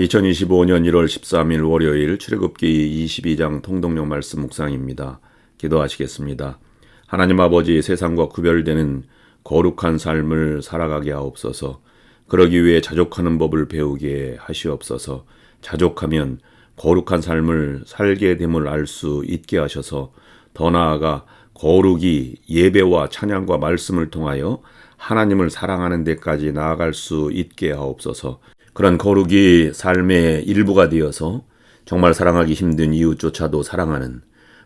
2025년 1월 13일 월요일 출애굽기 22장 통독령 말씀 묵상입니다. 기도하시겠습니다. 하나님 아버지, 세상과 구별되는 거룩한 삶을 살아가게 하옵소서. 그러기 위해 자족하는 법을 배우게 하시옵소서. 자족하면 거룩한 삶을 살게 됨을 알 수 있게 하셔서 더 나아가 거룩이 예배와 찬양과 말씀을 통하여 하나님을 사랑하는 데까지 나아갈 수 있게 하옵소서. 그런 거룩이 삶의 일부가 되어서 정말 사랑하기 힘든 이웃조차도 사랑하는,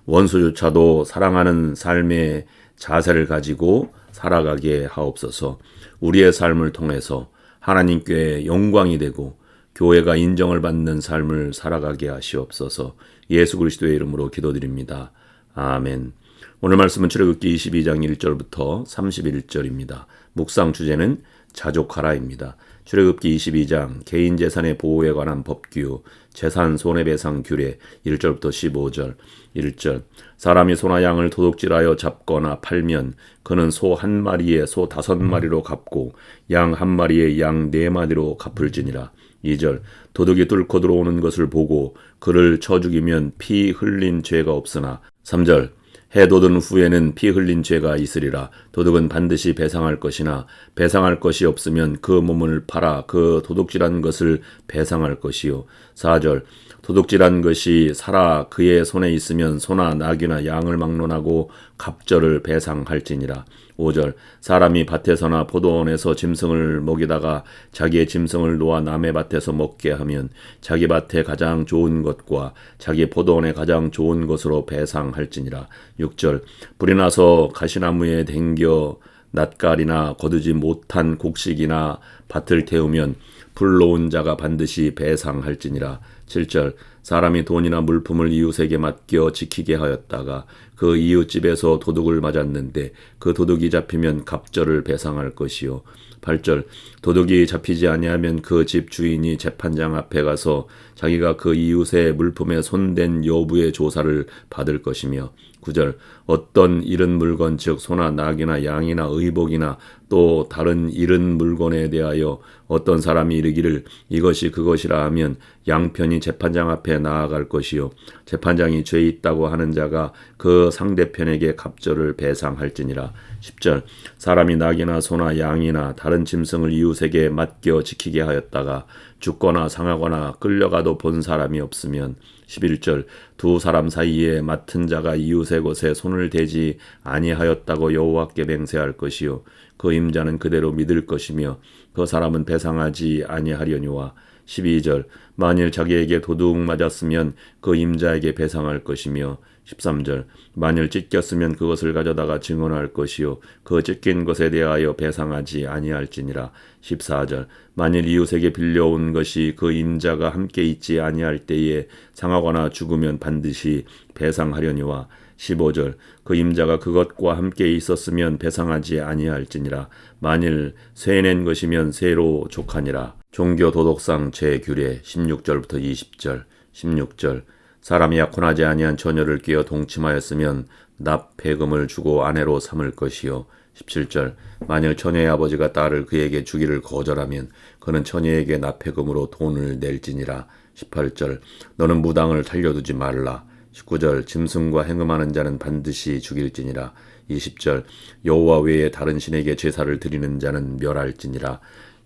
원수조차도 사랑하는 삶의 자세를 가지고 살아가게 하옵소서. 우리의 삶을 통해서 하나님께 영광이 되고 교회가 인정을 받는 삶을 살아가게 하시옵소서. 예수 그리스도의 이름으로 기도드립니다. 아멘. 오늘 말씀은 출애굽기 22장 1절부터 31절입니다. 묵상 주제는 자족하라입니다. 출애굽기 22장 개인 재산의 보호에 관한 법규, 재산 손해배상 규례 1절부터 15절. 1절 사람이 소나 양을 도둑질하여 잡거나 팔면 그는 소 한 마리에 소 5마리로 갚고 양 한 마리에 양 4마리로 갚을지니라. 2절 도둑이 뚫고 들어오는 것을 보고 그를 쳐 죽이면 피 흘린 죄가 없으나. 3절 해 돋은 후에는 피 흘린 죄가 있으리라. 도둑은 반드시 배상할 것이나 배상할 것이 없으면 그 몸을 팔아 그 도둑질한 것을 배상할 것이요. 4절 도둑질한 것이 살아 그의 손에 있으면 소나 낙이나 양을 막론하고 갑절을 배상할지니라. 5절 사람이 밭에서나 포도원에서 짐승을 먹이다가 자기의 짐승을 놓아 남의 밭에서 먹게 하면 자기 밭에 가장 좋은 것과 자기 포도원에 가장 좋은 것으로 배상할지니라. 6절 불이 나서 가시나무에 댕겨 낫갈이나 거두지 못한 곡식이나 밭을 태우면 불 놓은 자가 반드시 배상할지니라. 7절 사람이 돈이나 물품을 이웃에게 맡겨 지키게 하였다가 그 이웃집에서 도둑을 맞았는데 그 도둑이 잡히면 갑절을 배상할 것이요. 8절 도둑이 잡히지 아니하면 그 집 주인이 재판장 앞에 가서 자기가 그 이웃의 물품에 손댄 여부의 조사를 받을 것이며. 9절 어떤 잃은 물건 즉 소나 낙이나 양이나 의복이나 또 다른 잃은 물건에 대하여 어떤 사람이 이르기를 이것이 그것이라 하면 양편이 재판장 앞에 나아갈 것이요. 재판장이 죄 있다고 하는 자가 그 상대편에게 갑절을 배상할지니라. 10절 사람이 낙이나 소나 양이나 다른 짐승을 이웃에게 맡겨 지키게 하였다가 죽거나 상하거나 끌려가도 본 사람이 없으면. 11절 두 사람 사이에 맡은 자가 이웃의 것에 손을 대지 아니하였다고 여호와께 맹세할 것이요 그 임자는 그대로 믿을 것이며 그 사람은 배상하지 아니하려니와. 12절 만일 자기에게 도둑 맞았으면 그 임자에게 배상할 것이며. 13절 만일 찢겼으면 그것을 가져다가 증언할 것이요 그 찢긴 것에 대하여 배상하지 아니할지니라. 14절 만일 이웃에게 빌려온 것이 그 임자가 함께 있지 아니할 때에 상하거나 죽으면 반드시 배상하려니와. 15절 그 임자가 그것과 함께 있었으면 배상하지 아니할지니라. 만일 쇠낸 것이면 쇠로 족하니라. 종교 도덕상 제규례 16절부터 20절. 16절 사람이 약혼하지 아니한 처녀를 끼어 동침하였으면 납폐금을 주고 아내로 삼을 것이요. 17절 만일 처녀의 아버지가 딸을 그에게 주기를 거절하면 그는 처녀에게 납폐금으로 돈을 낼지니라. 18절 너는 무당을 살려두지 말라. 19절 짐승과 행음하는 자는 반드시 죽일지니라. 20절 여호와 외에 다른 신에게 제사를 드리는 자는 멸할지니라.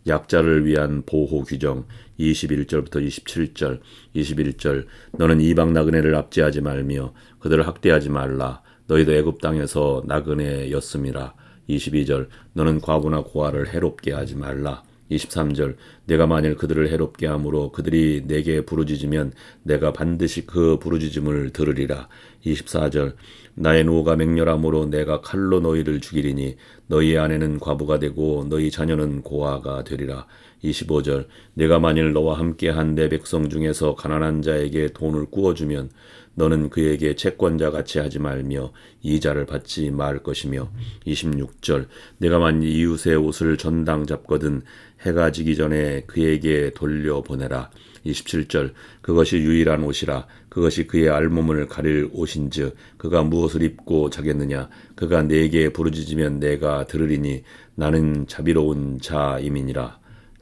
약자를 위한 보호 규정 21절부터 27절. 21절 너는 이방 나그네를 압제하지 말며 그들을 학대하지 말라. 너희도 애굽 땅에서 나그네였음이라. 22절 너는 과부나 고아를 해롭게 하지 말라. 23절 내가 만일 그들을 해롭게 함으로 그들이 내게 부르짖으면 내가 반드시 그 부르짖음을 들으리라. 24절 나의 노가 맹렬함으로 내가 칼로 너희를 죽이리니 너희 아내는 과부가 되고 너희 자녀는 고아가 되리라. 25절 내가 만일 너와 함께한 내 백성 중에서 가난한 자에게 돈을 꾸어주면 너는 그에게 채권자 같이 하지 말며 이자를 받지 말 것이며. 26절 내가 만일 이웃의 옷을 전당 잡거든 해가 지기 전에 그에게 돌려보내라. 27절 그것이 유일한 옷이라 그것이 그의 알몸을 가릴 옷인즉 그가 무엇을 입고 자겠느냐. 그가 내게 부르짖으면 내가 들으리니 나는 자비로운 자임이니라.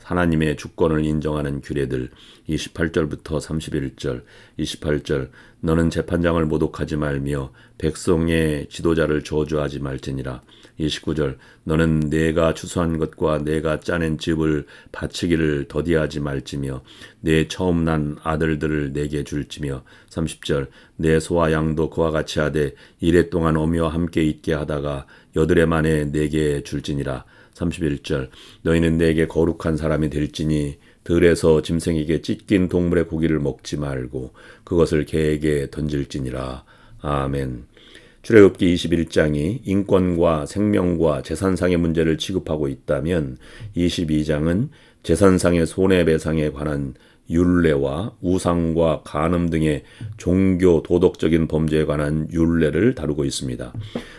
하나님의 주권을 인정하는 규례들 28절부터 31절 28절 너는 재판장을 모독하지 말며 백성의 지도자를 저주하지 말지니라 29절 너는 내가 추수한 것과 내가 짜낸 즙을 바치기를 더디하지 말지며 내 처음 난 아들들을 내게 줄지며 30절 내 소와 양도 그와 같이 하되 이래 동안 어미와 함께 있게 하다가 여드레 만에 내게 줄지니라 31절 너희는 내게 거룩한 사람이 될지니 들에서 짐승에게 찢긴 동물의 고기를 먹지 말고 그것을 개에게 던질지니라. 아멘. 출애굽기 21장이 인권과 생명과 재산상의 문제를 취급하고 있다면 22장은 재산상의 손해배상에 관한 율례와 우상과 간음 등의 종교 도덕적인 범죄에 관한 율례를 다루고 있습니다.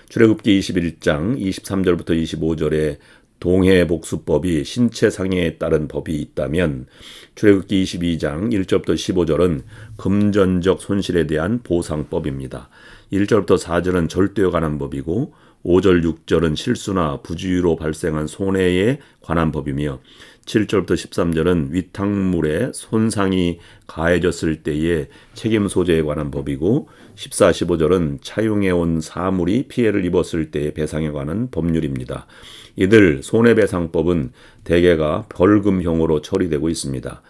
출애굽기 21장 23절부터 25절에 동해복수법이 신체상해에 따른 법이 있다면 출애굽기 22장 1절부터 15절은 금전적 손실에 대한 보상법입니다. 1절부터 4절은 절도에 관한 법이고 5절 6절은 실수나 부주의로 발생한 손해에 관한 법이며 7절부터 13절은 위탁물에 손상이 가해졌을 때의 책임 소재에 관한 법이고 14, 15절은 차용해온 사물이 피해를 입었을 때의 배상에 관한 법률입니다. 이들 손해배상법은 대개가 벌금형으로 처리되고 있습니다.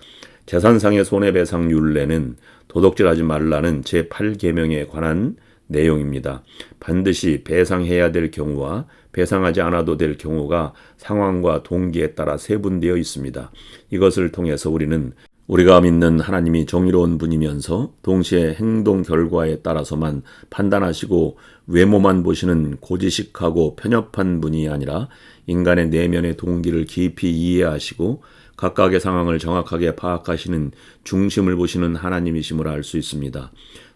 재산상의 손해배상 율례는 도덕질하지 말라는 제8계명에 관한 내용입니다. 반드시 배상해야 될 경우와 배상하지 않아도 될 경우가 상황과 동기에 따라 세분되어 있습니다. 이것을 통해서 우리는 우리가 믿는 하나님이 정의로운 분이면서 동시에 행동 결과에 따라서만 판단하시고 외모만 보시는 고지식하고 편협한 분이 아니라 인간의 내면의 동기를 깊이 이해하시고 각각의 상황을 정확하게 파악하시는 중심을 보시는 하나님이심을 알 수 있습니다.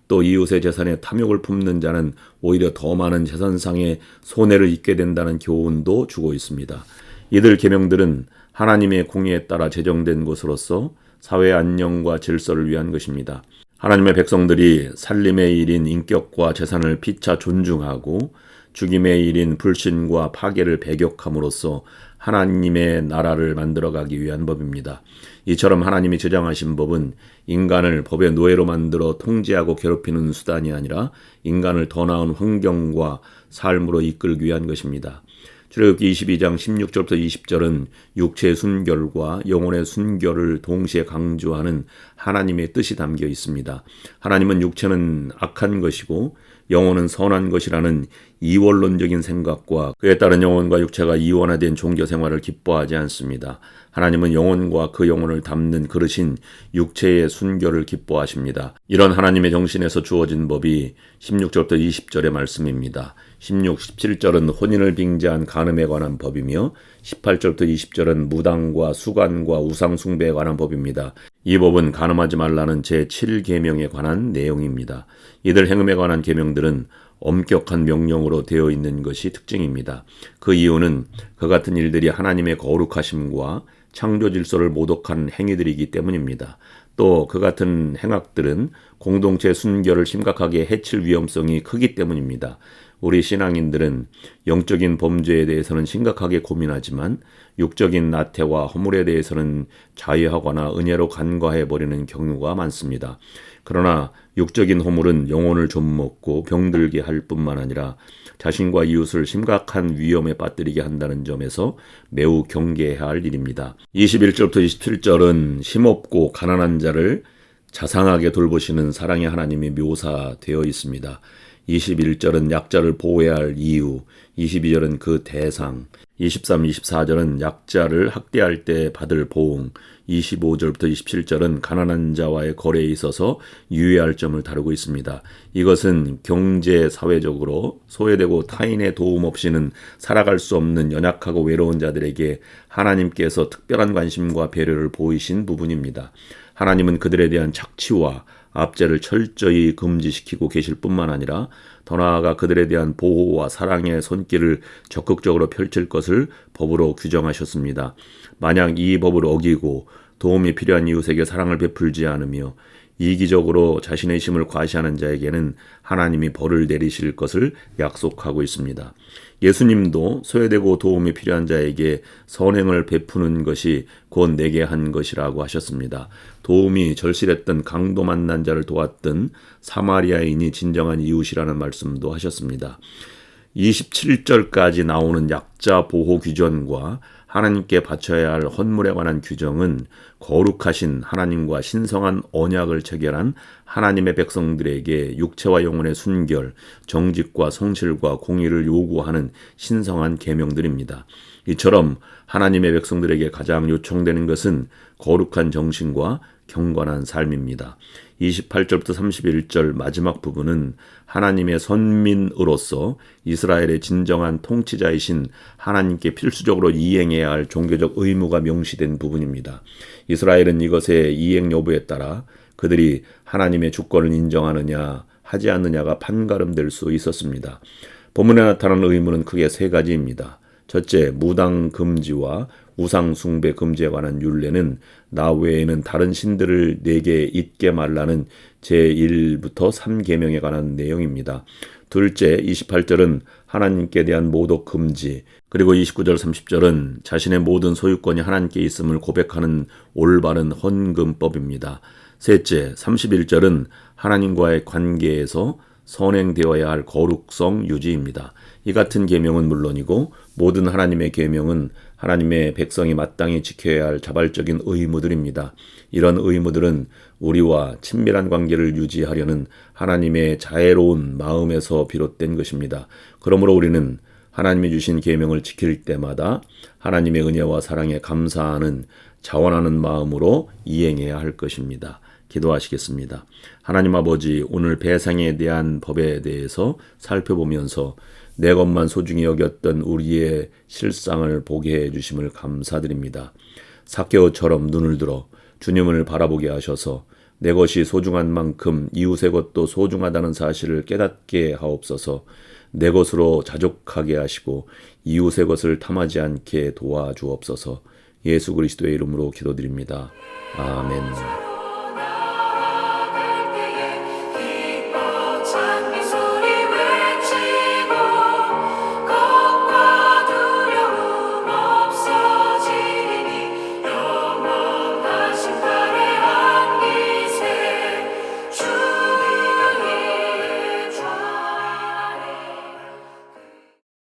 또 이웃의 재산에 탐욕을 품는 자는 오히려 더 많은 재산상의 손해를 입게 된다는 교훈도 주고 있습니다. 이들 계명들은 하나님의 공의에 따라 제정된 것으로서 사회 안녕과 질서를 위한 것입니다. 하나님의 백성들이 살림의 일인 인격과 재산을 피차 존중하고 죽임의 일인 불신과 파괴를 배격함으로써 하나님의 나라를 만들어가기 위한 법입니다. 이처럼 하나님이 제정하신 법은 인간을 법의 노예로 만들어 통제하고 괴롭히는 수단이 아니라 인간을 더 나은 환경과 삶으로 이끌기 위한 것입니다. 출애굽기 22장 16절부터 20절은 육체의 순결과 영혼의 순결을 동시에 강조하는 하나님의 뜻이 담겨 있습니다. 하나님은 육체는 악한 것이고 영혼은 선한 것이라는 이원론적인 생각과 그에 따른 영혼과 육체가 이원화된 종교 생활을 기뻐하지 않습니다. 하나님은 영혼과 그 영혼을 담는 그릇인 육체의 순결을 기뻐하십니다. 이런 하나님의 정신에서 주어진 법이 16절부터 20절의 말씀입니다. 16, 17절은 혼인을 빙자한 간음에 관한 법이며 18절부터 20절은 무당과 수간과 우상 숭배에 관한 법입니다. 이 법은 간음하지 말라는 제7계명에 관한 내용입니다. 이들 행음에 관한 계명들은 엄격한 명령으로 되어 있는 것이 특징입니다. 그 이유는 그 같은 일들이 하나님의 거룩하심과 창조 질서를 모독한 행위들이기 때문입니다. 또 그 같은 행악들은 공동체 순결을 심각하게 해칠 위험성이 크기 때문입니다. 우리 신앙인들은 영적인 범죄에 대해서는 심각하게 고민하지만 육적인 나태와 허물에 대해서는 자유하거나 은혜로 간과해버리는 경우가 많습니다. 그러나 육적인 허물은 영혼을 좀먹고 병들게 할 뿐만 아니라 자신과 이웃을 심각한 위험에 빠뜨리게 한다는 점에서 매우 경계해야 할 일입니다. 21절부터 27절은 힘없고 가난한 자를 자상하게 돌보시는 사랑의 하나님이 묘사되어 있습니다. 21절은 약자를 보호해야 할 이유, 22절은 그 대상, 23, 24절은 약자를 학대할 때 받을 보응, 25절부터 27절은 가난한 자와의 거래에 있어서 유의할 점을 다루고 있습니다. 이것은 경제, 사회적으로 소외되고 타인의 도움 없이는 살아갈 수 없는 연약하고 외로운 자들에게 하나님께서 특별한 관심과 배려를 보이신 부분입니다. 하나님은 그들에 대한 착취와 압제를 철저히 금지시키고 계실 뿐만 아니라 더 나아가 그들에 대한 보호와 사랑의 손길을 적극적으로 펼칠 것을 법으로 규정하셨습니다. 만약 이 법을 어기고 도움이 필요한 이웃에게 사랑을 베풀지 않으며 이기적으로 자신의 힘을 과시하는 자에게는 하나님이 벌을 내리실 것을 약속하고 있습니다. 예수님도 소외되고 도움이 필요한 자에게 선행을 베푸는 것이 곧 내게 한 것이라고 하셨습니다. 도움이 절실했던 강도 만난 자를 도왔던 사마리아인이 진정한 이웃이라는 말씀도 하셨습니다. 27절까지 나오는 약자 보호 규정과 하나님께 바쳐야 할 헌물에 관한 규정은 거룩하신 하나님과 신성한 언약을 체결한 하나님의 백성들에게 육체와 영혼의 순결, 정직과 성실과 공의를 요구하는 신성한 계명들입니다. 이처럼 하나님의 백성들에게 가장 요청되는 것은 거룩한 정신과 경건한 삶입니다. 28절부터 31절 마지막 부분은 하나님의 선민으로서 이스라엘의 진정한 통치자이신 하나님께 필수적으로 이행해야 할 종교적 의무가 명시된 부분입니다. 이스라엘은 이것의 이행 여부에 따라 그들이 하나님의 주권을 인정하느냐 하지 않느냐가 판가름될 수 있었습니다. 본문에 나타나는 의무는 크게 세 가지입니다. 첫째, 무당 금지와 우상 숭배 금지에 관한 율례는 나 외에는 다른 신들을 내게 잊게 말라는 제1부터 3계명에 관한 내용입니다. 둘째, 28절은 하나님께 대한 모독 금지, 그리고 29절 30절은 자신의 모든 소유권이 하나님께 있음을 고백하는 올바른 헌금법입니다. 셋째, 31절은 하나님과의 관계에서 선행되어야 할 거룩성 유지입니다. 이 같은 계명은 물론이고 모든 하나님의 계명은 하나님의 백성이 마땅히 지켜야 할 자발적인 의무들입니다. 이런 의무들은 우리와 친밀한 관계를 유지하려는 하나님의 자애로운 마음에서 비롯된 것입니다. 그러므로 우리는 하나님이 주신 계명을 지킬 때마다 하나님의 은혜와 사랑에 감사하는 자원하는 마음으로 이행해야 할 것입니다. 기도하시겠습니다. 하나님 아버지, 오늘 배상에 대한 법에 대해서 살펴보면서 내 것만 소중히 여겼던 우리의 실상을 보게 해주심을 감사드립니다. 삭개오처럼 눈을 들어 주님을 바라보게 하셔서 내 것이 소중한 만큼 이웃의 것도 소중하다는 사실을 깨닫게 하옵소서. 내 것으로 자족하게 하시고 이웃의 것을 탐하지 않게 도와주옵소서. 예수 그리스도의 이름으로 기도드립니다. 아멘.